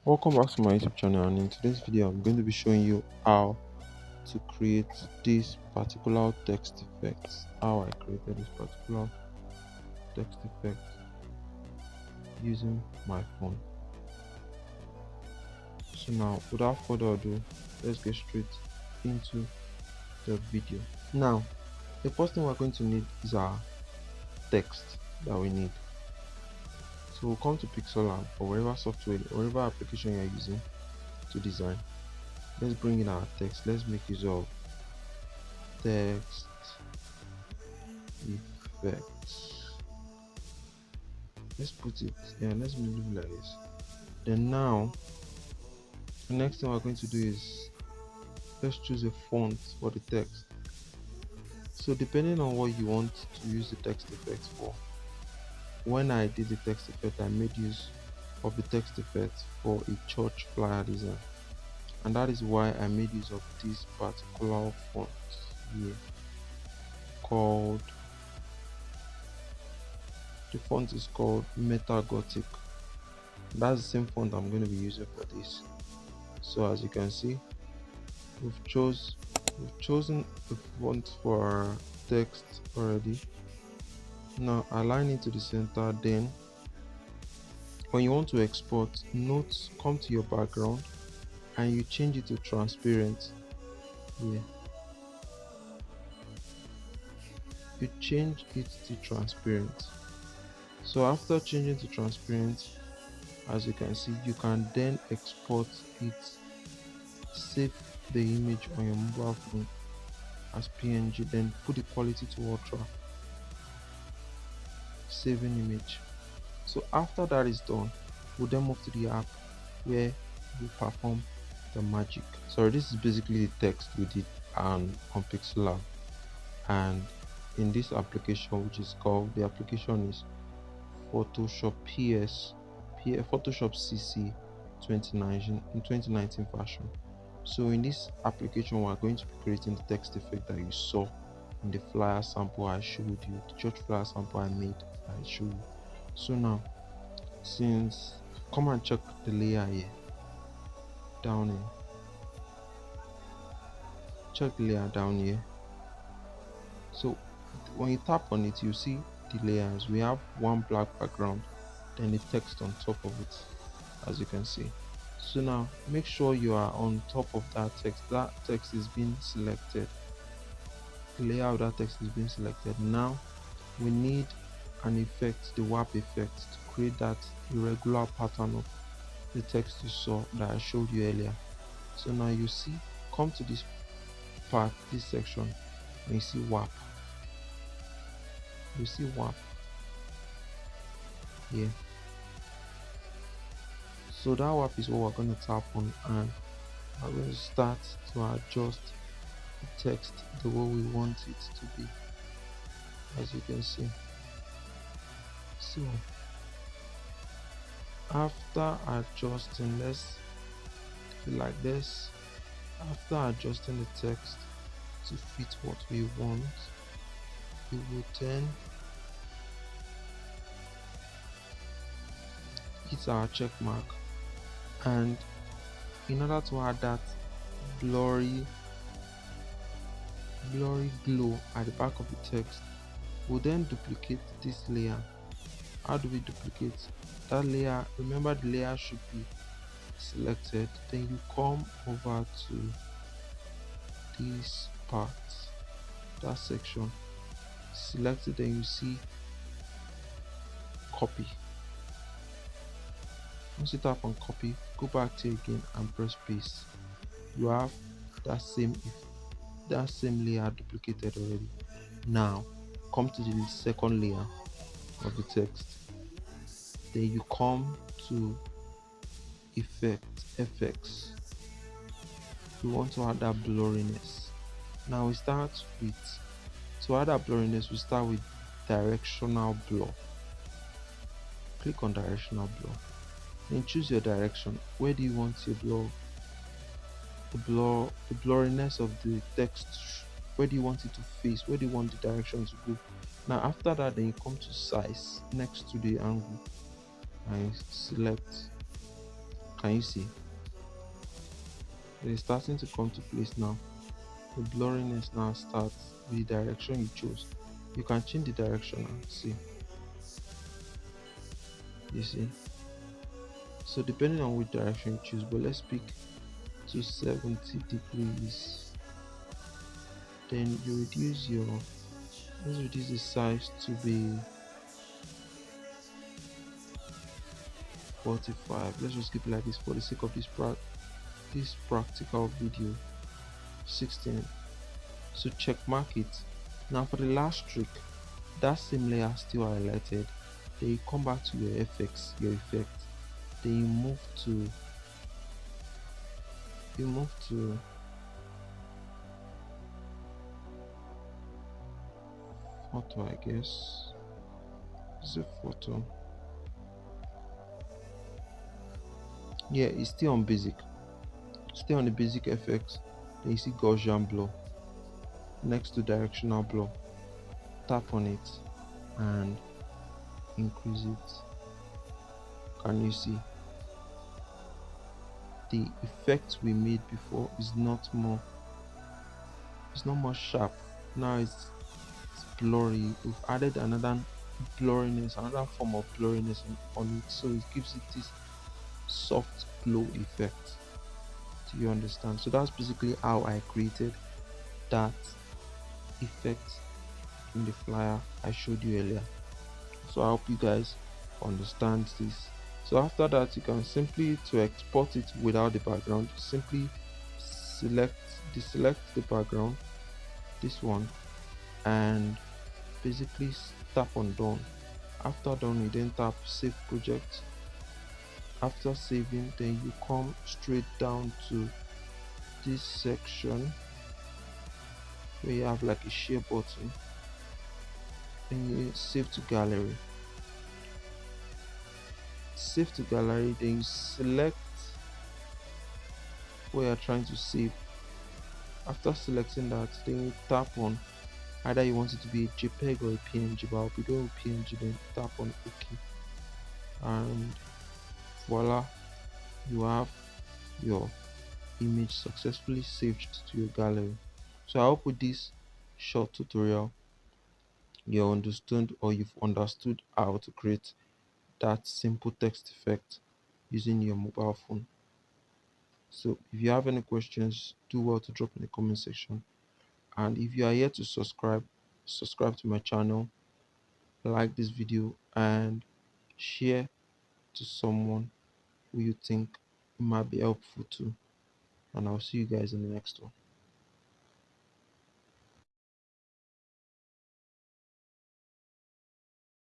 Welcome back to my YouTube channel, and in today's video I'm going to be showing you how to create this particular text effect. How I created this particular text effect using my phone. So now, without further ado, let's get straight into the video. Now, the first thing we're going to need is our text that we need. So we'll come to Pixel or whatever software or whatever application you're using to design. Let's bring in our text. Let's make use of text effects. Let's put it, yeah, let's leave it like this. Then now, the next thing we're going to do is let's choose a font for the text. So depending on what you want to use the text effect for, when I did the text effect, I made use of the text effect for a church flyer design, and that is why I made use of this particular font here called, the font is called Meta Gothic. That's the same font I'm going to be using for this. So as you can see, we've chosen the font for our text already. Now align it to the center. Then when you want to export, note, come to your background and you change it to transparent. Yeah, you change it to transparent. So after changing to transparent, as you can see, you can then export it, save the image on your mobile phone as PNG, then put the quality to ultra, saving image. So after that is done, we'll then move to the app where we perform the magic. So this is basically the text we did on Pixel Lab, and in this application, which is called, the application is Photoshop Photoshop CC 2019 version. So in this application, we're going to be creating the text effect that you saw in the flyer sample I showed you, the church flyer sample I made I showed you. So now, since, come and check the layer here, down here, check the layer down here. So when you tap on it, you see the layers. We have one black background, then the text on top of it, as you can see. So now make sure you are on top of that text. That text is being selected, the layer of that text is being selected. Now we need an effect, the warp effect, to create that irregular pattern of the text you saw that I showed you earlier. So now you see, come to this part, this section, and you see warp. You see warp here. So that warp is what we're going to tap on, and we're going to start to adjust the text the way we want it to be, as you can see. So after adjusting, let's do like this. After adjusting the text to fit what we want, we will then hit our check mark, and in order to add that blurry glow at the back of the text, we'll then duplicate this layer. How do we duplicate that layer? Remember, the layer should be selected, then you come over to this part, that section, select it, then you see copy. Once you tap on copy, go back to it again and press paste. You have that same layer duplicated already. Now come to the second layer of the text, then you come to effects. We want to add that blurriness. Now we start with, to add that blurriness, we start with directional blur. Click on directional blur, then choose your direction. Where do you want your the blurriness of the text? Where do you want it to face? Where do you want the direction to go? Now after that, then you come to size next to the angle and select Can you see? It is starting to come to place now. The blurriness now starts with the direction you chose. You can change the direction and see. You see? So depending on which direction you choose, but let's pick to 70 degrees. Then you reduce your, let's reduce the size to be 45. Let's just keep it like this for the sake of this practical video. 16. So check mark it. Now for the last trick, that same layer still highlighted, then you come back to your effects, your effect, then you move to photo, I guess. Is it photo? Yeah, it's still on basic. Stay on the basic effects. Then you see Gaussian blur next to directional blur. Tap on it and increase it. Can you see? The effect we made before is not more, it's not more sharp. Now it's blurry. We've added another blurriness, another form of blurriness on it, so it gives it this soft glow effect. Do you understand? So that's basically how I created that effect in the flyer I showed you earlier. So I hope you guys understand this. So after that, you can simply, to export it without the background, simply select deselect the background, this one, and basically tap on done. After done, you then tap save project. After saving, then you come straight down to this section where you have like a share button, then you save to gallery. Save to gallery, then you select where you're trying to save. After selecting that, then you tap on either you want it to be a JPEG or a PNG, but I'll be going with PNG. Then tap on OK, and voila, you have your image successfully saved to your gallery. So I hope with this short tutorial you understood, or you've understood how to create that simple text effect using your mobile phone. So if you have any questions, do well to drop in the comment section. And if you are here to subscribe to my channel, like this video, and share to someone who you think might be helpful to. And I'll see you guys in the next one.